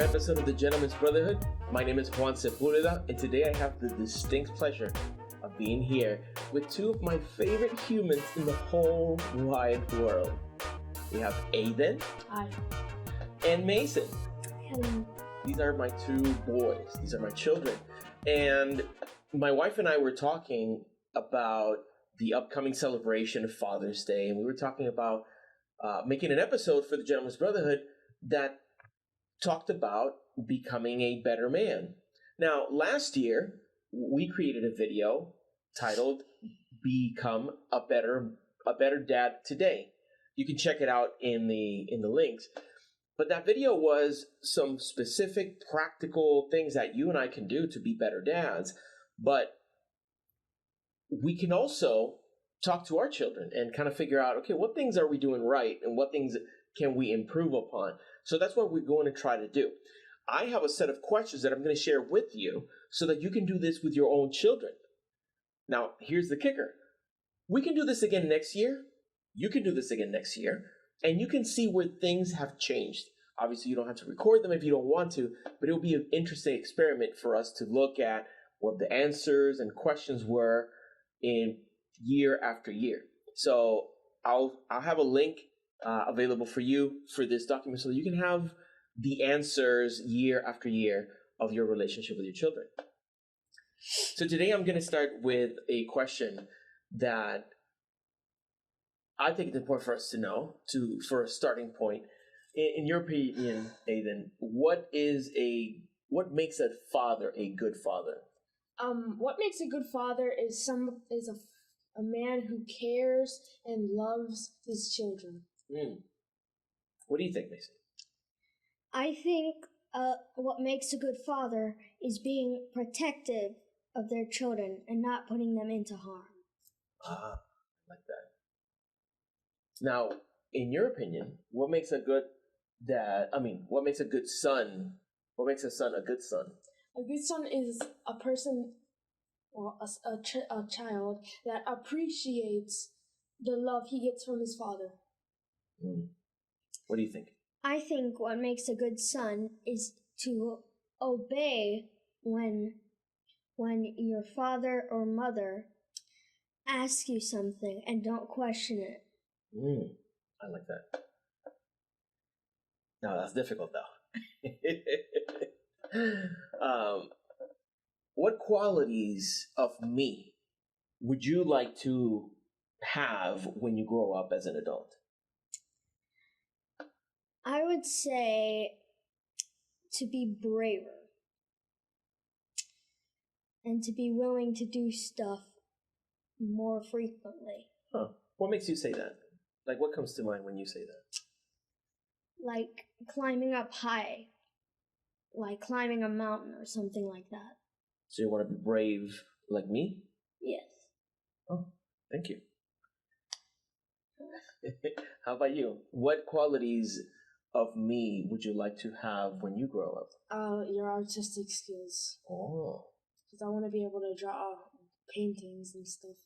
episode of the Gentleman's Brotherhood. My name is Juan Sepulveda, and today I have the distinct pleasure of being here with two of my favorite humans in the whole wide world. We have Aiden. Hi. And Mason. Hello. These are my two boys. These are my children. And my wife and I were talking about the upcoming celebration of Father's Day, and we were talking about making an episode for the Gentleman's Brotherhood that talked about becoming a better man. Now, last year, we created a video titled Become a Better Dad Today. You can check it out in the links. But that video was some specific practical things that you and I can do to be better dads. But we can also talk to our children and kind of figure out, okay, what things are we doing right and what things can we improve upon? So that's what we're going to try to do. I have a set of questions that I'm going to share with you so that you can do this with your own children. Now, here's the kicker. We can do this again next year. You can do this again next year. And you can see where things have changed. Obviously, you don't have to record them if you don't want to, but it'll be an interesting experiment for us to look at what the answers and questions were in year after year. So I'll have a link available for you for this document so that you can have the answers year after year of your relationship with your children. So today I'm going to start with a question that I think it's important for us to know for a starting point. In your opinion, Aiden, what makes a father a good father? What makes a good father is a man who cares and loves his children. What do you think, Mason? I think what makes a good father is being protective of their children and not putting them into harm. Ah, like that. Now, in your opinion, what makes a good dad? What makes a good son? What makes a son a good son? A good son is a person, or a child that appreciates the love he gets from his father. What do you think? I think what makes a good son is to obey when your father or mother asks you something and don't question it. I like that. No, that's difficult though. What qualities of me would you like to have when you grow up as an adult? I would say to be braver and to be willing to do stuff more frequently. Huh. What makes you say that? Like, what comes to mind when you say that? Like climbing up high, like climbing a mountain or something like that. So you want to be brave like me? Yes. Oh, thank you. How about you? What qualities of me would you like to have when you grow up? Your artistic skills. Oh. Because I want to be able to draw paintings and stuff.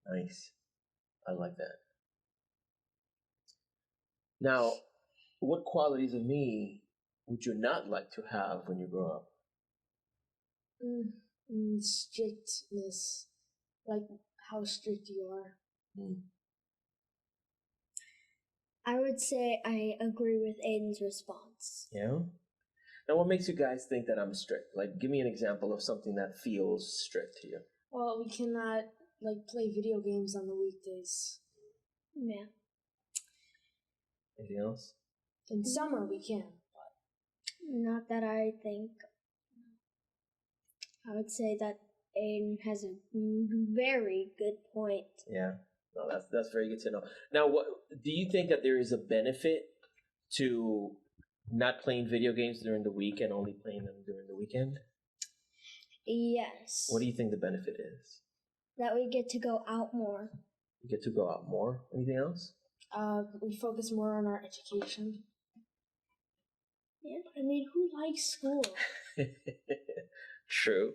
Nice. I like that. Now, what qualities of me would you not like to have when you grow up? Strictness. Like how strict you are. I would say I agree with Aiden's response. Yeah? Now, what makes you guys think that I'm strict? Like, give me an example of something that feels strict to you. Well, we cannot, play video games on the weekdays. Yeah. Anything else? In summer, we can. But not that I think. I would say that Aiden has a very good point. Yeah. No, that's very good to know. Now, what do you think that there is a benefit to not playing video games during the week and only playing them during the weekend? Yes. What do you think the benefit is? That we get to go out more. You get to go out more. Anything else? We focus more on our education. Yeah. I mean, who likes school? True.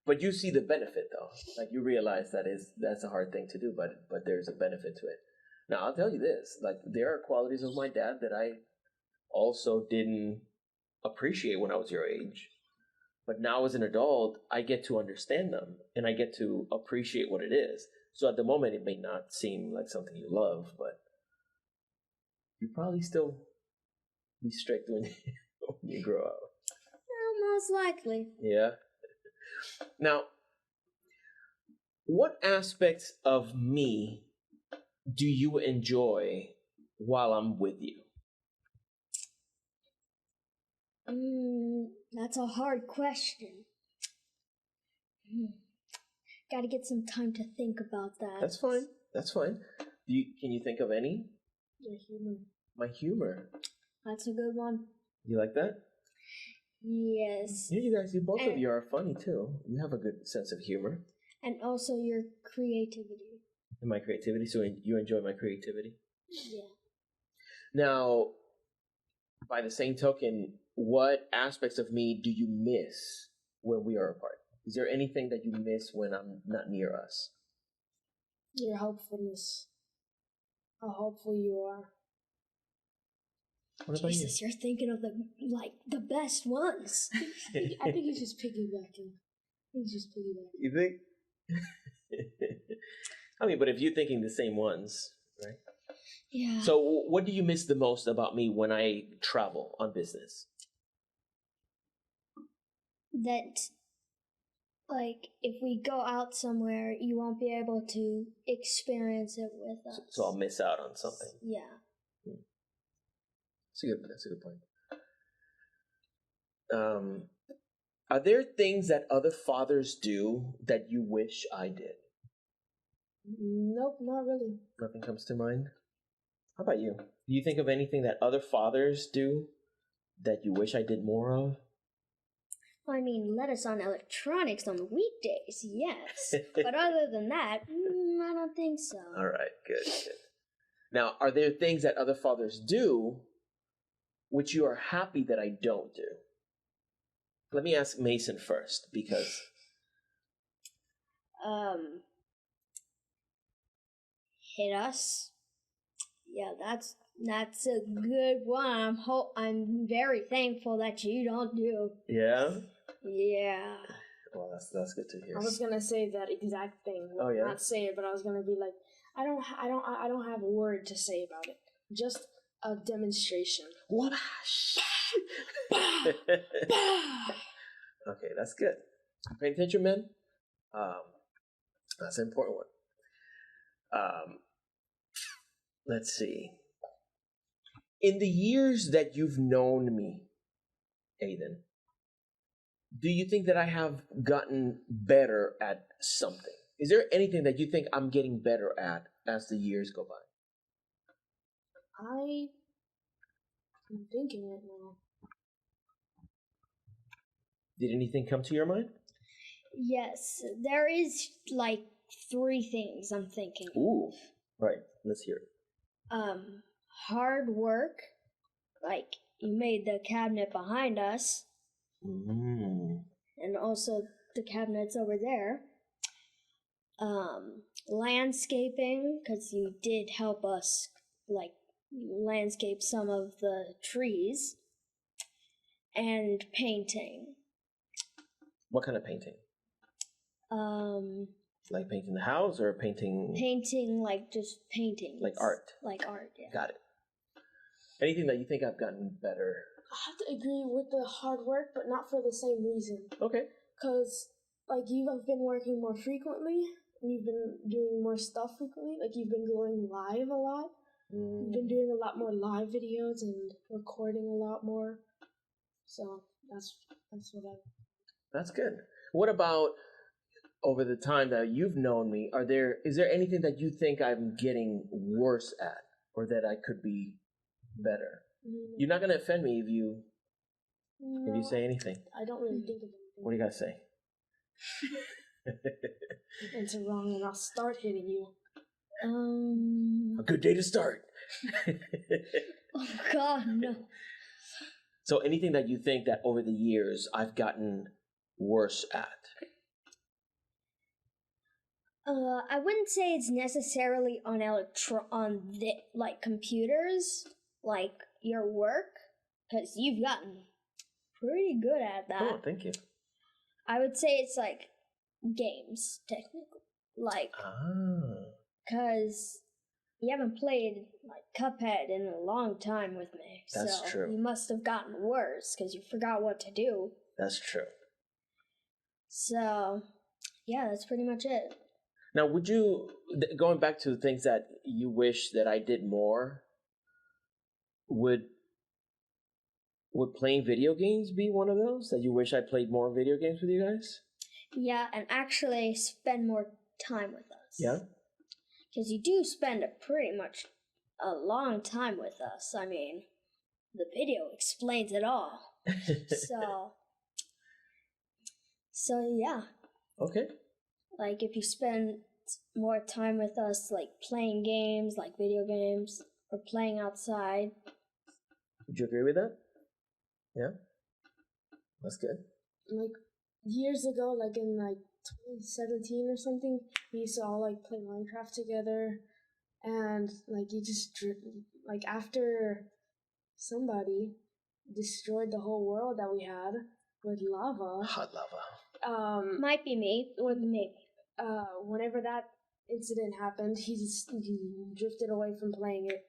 But you see the benefit though. Like you realize that's a hard thing to do, but there's a benefit to it. Now I'll tell you this, like there are qualities of my dad that also didn't appreciate when I was your age. But now as an adult, I get to understand them and I get to appreciate what it is. So at the moment, it may not seem like something you love, but you probably still be strict when when you grow up. Well, most likely. Yeah. Now, what aspects of me do you enjoy while I'm with you? That's a hard question. Got to get some time to think about that. That's fine. That's fine. Can you think of any? Your humor. My humor. That's a good one. You like that? Yes. Yeah, both of you are funny too. You have a good sense of humor. And also your creativity. And my creativity, so you enjoy my creativity? Yeah. Now, by the same token, what aspects of me do you miss when we are apart? Is there anything that you miss when I'm not near us? Your helpfulness. How helpful you are. What about Jesus, you're thinking of the best ones. I think he's just piggybacking. You think? I mean, but if you're thinking the same ones, right? Yeah. So what do you miss the most about me when I travel on business? That, if we go out somewhere, you won't be able to experience it with us. So I'll miss out on something. Yeah. That's a good point. Are there things that other fathers do that you wish I did? Nope, not really. Nothing comes to mind? How about you? Do you think of anything that other fathers do that you wish I did more of? I mean, let us on electronics on the weekdays, yes. But other than that, I don't think so. All right, good. Now, are there things that other fathers do which you are happy that I don't do? Let me ask Mason first, because... Hit us. Yeah, that's a good one. I'm very thankful that you don't do. Yeah? Yeah. Well, that's good to hear. I was gonna say that exact thing. Oh, yeah? Not say it, but I was gonna be like, I don't have a word to say about it. Just a demonstration. Wabash! Okay, that's good. Pay attention, men. That's an important one. Let's see. In the years that you've known me, Aiden, do you think that I have gotten better at something? Is there anything that you think I'm getting better at as the years go by? I'm thinking right now. Did anything come to your mind? Yes, there is 3 things I'm thinking. Ooh, right. Let's hear it. Hard work, you made the cabinet behind us, and also the cabinets over there. Landscaping, because you did help us landscape some of the trees, and painting. What kind of painting? Like painting the house or painting? Painting, just paintings. Like art? Like art, yeah. Got it. Anything that you think I've gotten better? I have to agree with the hard work, but not for the same reason. Okay. Because, you have been working more frequently, and you've been doing more stuff frequently. You've been going live a lot. You've been doing a lot more live videos and recording a lot more. So, that's what I... That's good. What about over the time that you've known me? Is there anything that you think I'm getting worse at, or that I could be better? You're not gonna offend me if you say anything. I don't really think of anything. What do you gotta say? Enter wrong, and I'll start hitting you. A good day to start. Oh God, no. So anything that you think that over the years I've gotten worse at? I wouldn't say it's necessarily on computers, your work, because you've gotten pretty good at that. Oh, thank you. I would say it's like games, technically. Like, because you haven't played like Cuphead in a long time with me. That's so true. You must have gotten worse because you forgot what to do. That's true. So, yeah, that's pretty much it. Now, would you, going back to the things that you wish that I did more, would playing video games be one of those that you wish I played more video games with you guys? Yeah, and actually spend more time with us. Yeah? Because you do spend pretty much a long time with us. I mean, the video explains it all. So yeah. Okay. Like, if you spend more time with us, like playing games, like video games, or playing outside. Would you agree with that? Yeah? That's good. Like, years ago, like in like 2017 or something, we used to all like play Minecraft together, and like you just like after somebody destroyed the whole world that we had with lava. Hot lava. Might be me, or maybe. Whenever that incident happened, he drifted away from playing it.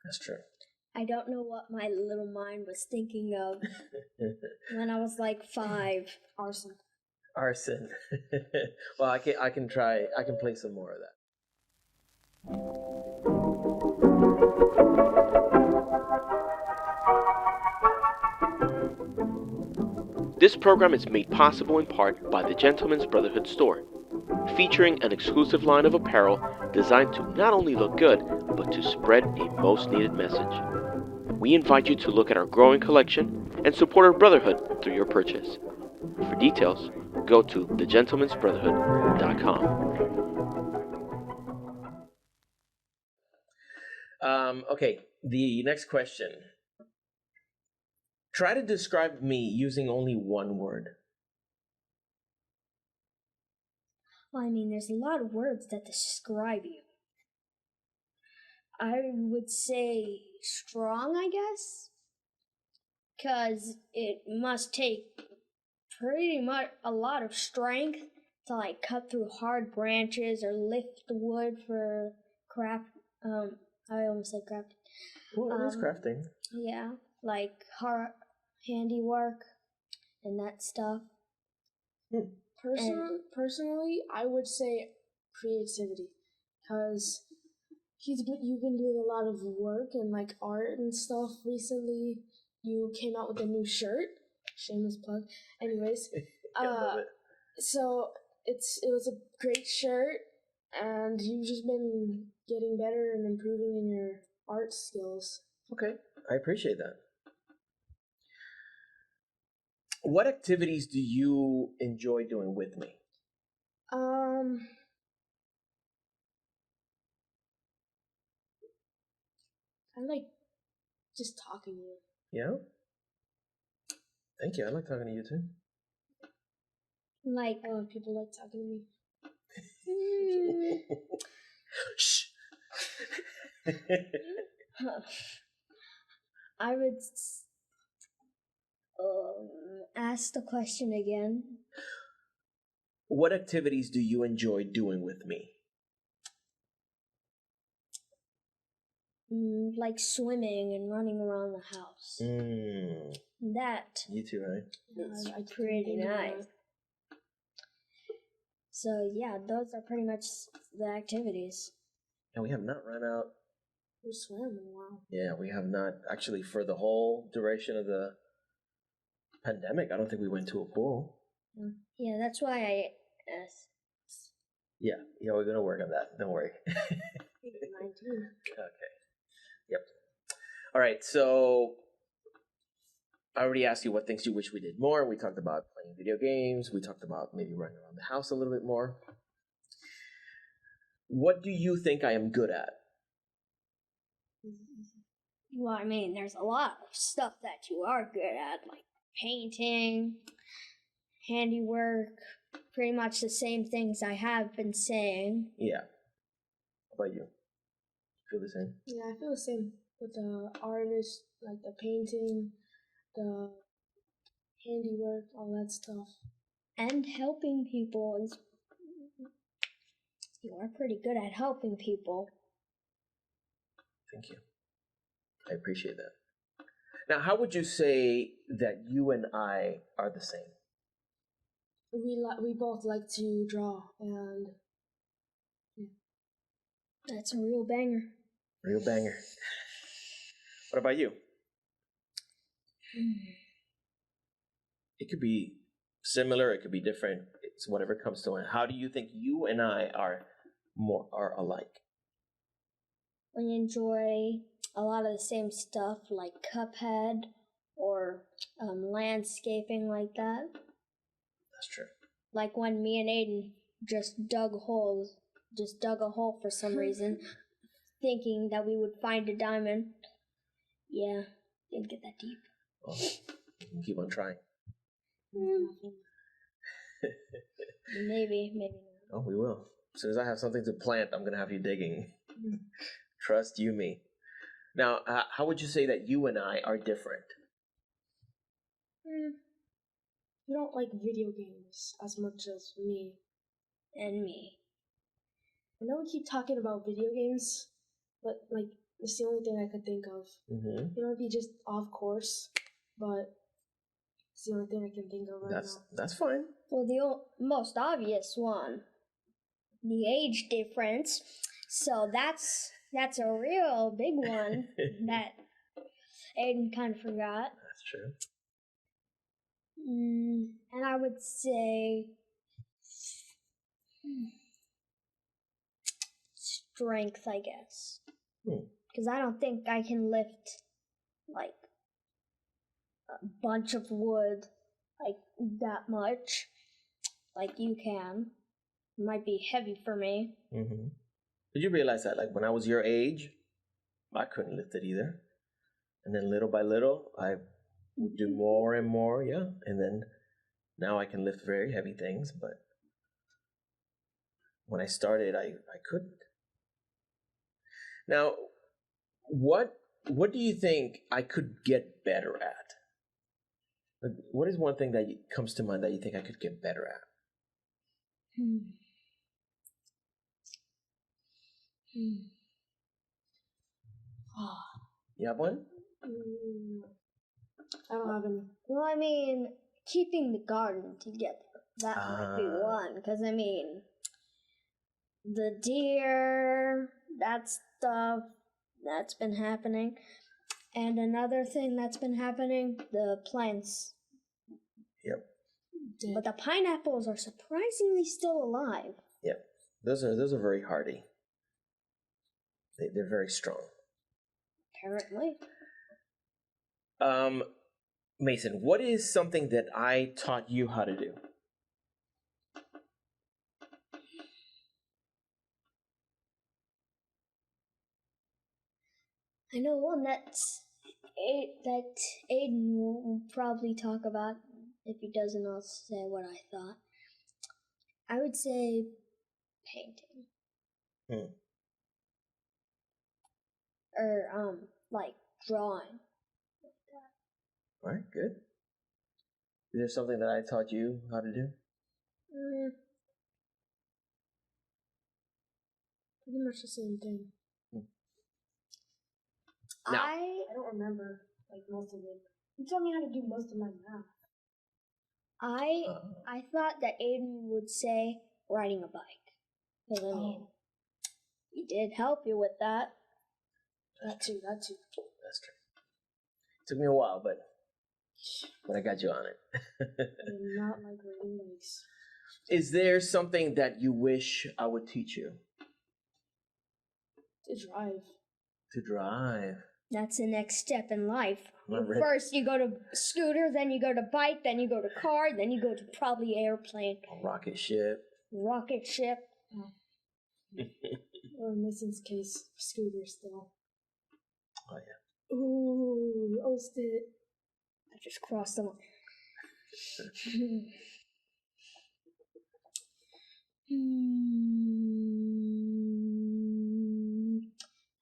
That's true. I don't know what my little mind was thinking of when I was like 5. Arson. Well, I can try. I can play some more of that. This program is made possible in part by the Gentleman's Brotherhood store, featuring an exclusive line of apparel designed to not only look good, but to spread a most needed message. We invite you to look at our growing collection and support our brotherhood through your purchase. For details, go to thegentleman'sbrotherhood.com. Okay, the next question. Try to describe me using only one word. Well, I mean, there's a lot of words that describe you. I would say strong, I guess. Because it must take pretty much a lot of strength to like cut through hard branches or lift the wood for craft. I almost said craft. Well, it is crafting. Yeah, like hard handiwork and that stuff. Personally, I would say creativity, because you've been doing a lot of work and like art and stuff recently. You came out with a new shirt. Shameless plug. Anyways, I love it. So it was a great shirt, and you've just been getting better and improving in your art skills. Okay, I appreciate that. What activities do you enjoy doing with me? I like just talking to you. Yeah? Thank you. I like talking to you too. Like, people like talking to me. Shh. I would ask the question again. What activities do you enjoy doing with me? Like swimming and running around the house. That. You too, right? It's pretty nice. So yeah, those are pretty much the activities. And we have not run out. We swam in a while. Yeah, we have not. Actually, for the whole duration of the pandemic, I don't think we went to a pool. Yeah, that's why I asked. Yeah, we're going to work on that. Don't worry. 19. Okay. Yep. All right, so I already asked you what things you wish we did more. We talked about playing video games. We talked about maybe running around the house a little bit more. What do you think I am good at? Well, I mean, there's a lot of stuff that you are good at, like painting, handiwork, pretty much the same things I have been saying. Yeah. How about you? Feel the same? Yeah, I feel the same. with the artist, like the painting, the handiwork, all that stuff. And helping people is. You are pretty good at helping people. Thank you. I appreciate that. Now, how would you say that you and I are the same? We both like to draw, and That's a real banger. Real banger. What about you? It could be similar, it could be different. It's whatever comes to mind. How do you think you and I are alike? We enjoy a lot of the same stuff like Cuphead or landscaping like that. That's true. Like when me and Aiden just dug a hole for some reason, thinking that we would find a diamond. Yeah, didn't get that deep. Well, you can keep on trying. Maybe not. Oh, we will. As soon as I have something to plant, I'm going to have you digging. Trust you me. Now, how would you say that you and I are different? You don't like video games as much as me. And me. I know we keep talking about video games, but like it's the only thing I could think of. Mm-hmm. It might be just off course, but it's the only thing I can think of right now. That's fine. Well, the most obvious one, the age difference. So that's a real big one that Aiden kind of forgot. That's true. And I would say strength, I guess. Because I don't think I can lift like a bunch of wood like that much like you can. It might be heavy for me. Mm-hmm. Did you realize that, like, when I was your age, I couldn't lift it either. And then little by little, I would do more and more, yeah. And then now I can lift very heavy things, but when I started, I couldn't. Now, what do you think I could get better at? Like, what is one thing that comes to mind that you think I could get better at? You have one? I don't have any. Well, I mean, keeping the garden together. That might be one. Because, I mean, the deer, that stuff, that's been happening. And another thing that's been happening, the plants. Yep. But the pineapples are surprisingly still alive. Yep. Those are very hardy. They're very strong. Apparently. Mason, what is something that I taught you how to do? I know one that Aiden will probably talk about. If he doesn't, I'll say what I thought. I would say painting. Or, like, drawing. All right, good. Is there something that I taught you how to do? Pretty much the same thing. Now, I don't remember like most of it. You told me how to do most of my math. I thought that Aiden would say riding a bike. Because, I mean, he did help you with that. That too. That's true. Took me a while, but I got you on it. I do not like riding bikes. Is there something that you wish I would teach you? To drive. To drive. That's the next step in life. Ready. First you go to scooter, then you go to bike, then you go to car, then you go to probably airplane. Rocket ship. Rocket ship. Or in Mason's case, scooter still. Oh, yeah. Ooh, almost it. I just crossed them.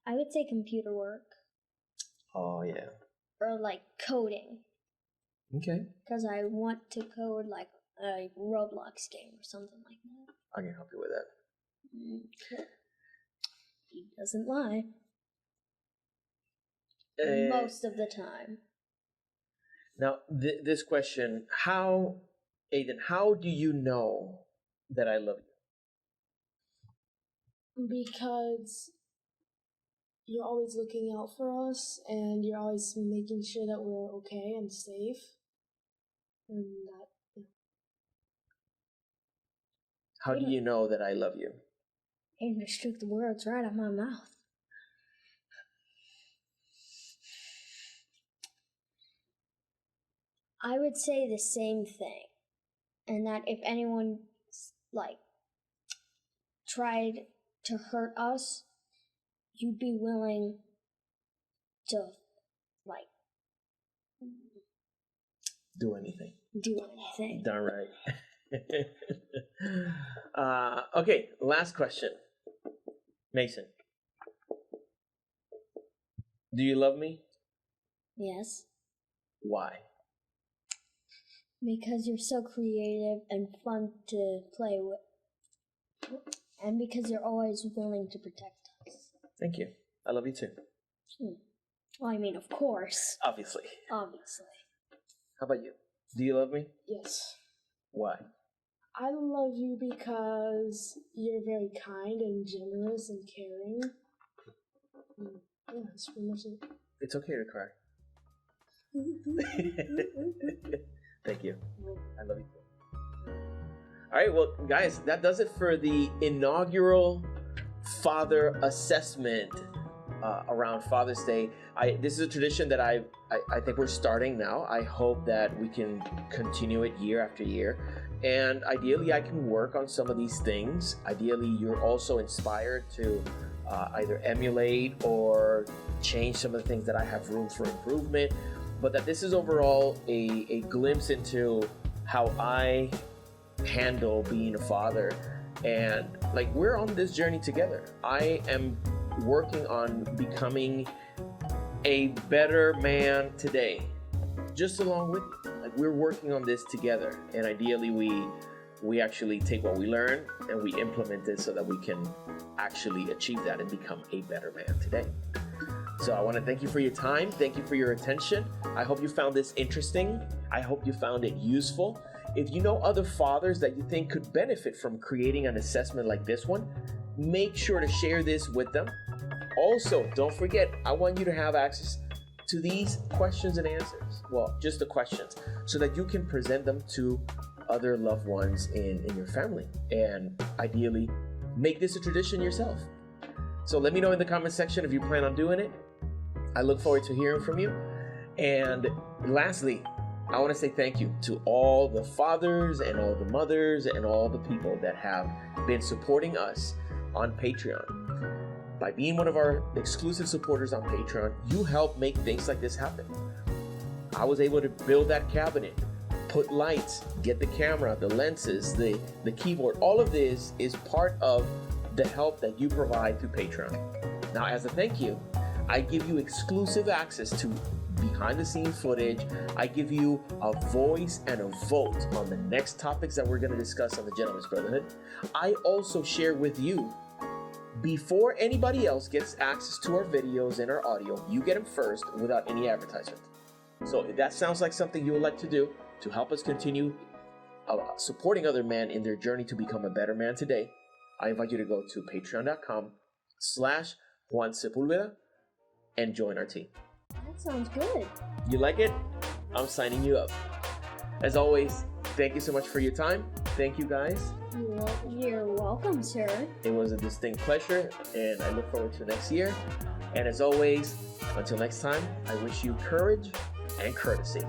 I would say computer work. Oh, yeah. or like coding, Okay. because I want to code like a Roblox game or something like that. I can help you with that. Okay. He doesn't lie Uh, most of the time. Now, this question, Aiden, how do you know that I love you? Because you're always looking out for us, and you're always making sure that we're okay and safe. And that, How do you know that I love you? Aiden just took the words right out of my mouth. I would say the same thing, and that if anyone like tried to hurt us, you'd be willing to like Do anything. do anything. Darn right. Okay, last question. Mason, do you love me? Yes, Why? because you're so creative and fun to play with, and because you're always willing to protect us. Thank you. I love you too. Well, I mean, of course. Obviously. Obviously. How about you? Do you love me? yes. Why? I love you because you're very kind and generous and caring. Yeah, that's pretty much it. It's okay to cry. Thank you. I love you too. All right, well, guys, that does it for the inaugural father assessment around Father's Day. This is a tradition that I think we're starting now. I hope that we can continue it year after year. And ideally, I can work on some of these things. Ideally, you're also inspired to either emulate or change some of the things that I have room for improvement. But that this is overall a glimpse into how I handle being a father. And like, we're on this journey together. I am working on becoming a better man today, just along with you. Like, we're working on this together, and ideally we actually take what we learn and we implement it so that we can actually achieve that and become a better man today. So I want to thank you for your time. Thank you for your attention. I hope you found this interesting. I hope you found it useful. If you know other fathers that you think could benefit from creating an assessment like this one, make sure to share this with them. Also, don't forget, I want you to have access to these questions and answers. Well, just the questions, so that you can present them to other loved ones in your family, and ideally make this a tradition yourself. So let me know in the comment section if you plan on doing it. I look forward to hearing from you. And lastly, I want to say thank you to all the fathers and all the mothers and all the people that have been supporting us on Patreon. By being one of our exclusive supporters on Patreon, you help make things like this happen. I was able to build that cabinet, put lights, get the camera, the lenses, the keyboard. All of this is part of the help that you provide through Patreon. Now, as a thank you, I give you exclusive access to behind the scenes footage. I give you a voice and a vote on the next topics that we're going to discuss on the Gentleman's Brotherhood. I also share with you, before anybody else gets access to our videos and our audio, you get them first without any advertisement. So if that sounds like something you would like to do to help us continue supporting other men in their journey to become a better man today, I invite you to go to patreon.com/Juan Sepulveda and join our team. That sounds good. You like it? I'm signing you up. As always, thank you so much for your time. Thank you, guys. You're welcome, sir. It was a distinct pleasure, and I look forward to next year. And as always, until next time, I wish you courage and courtesy.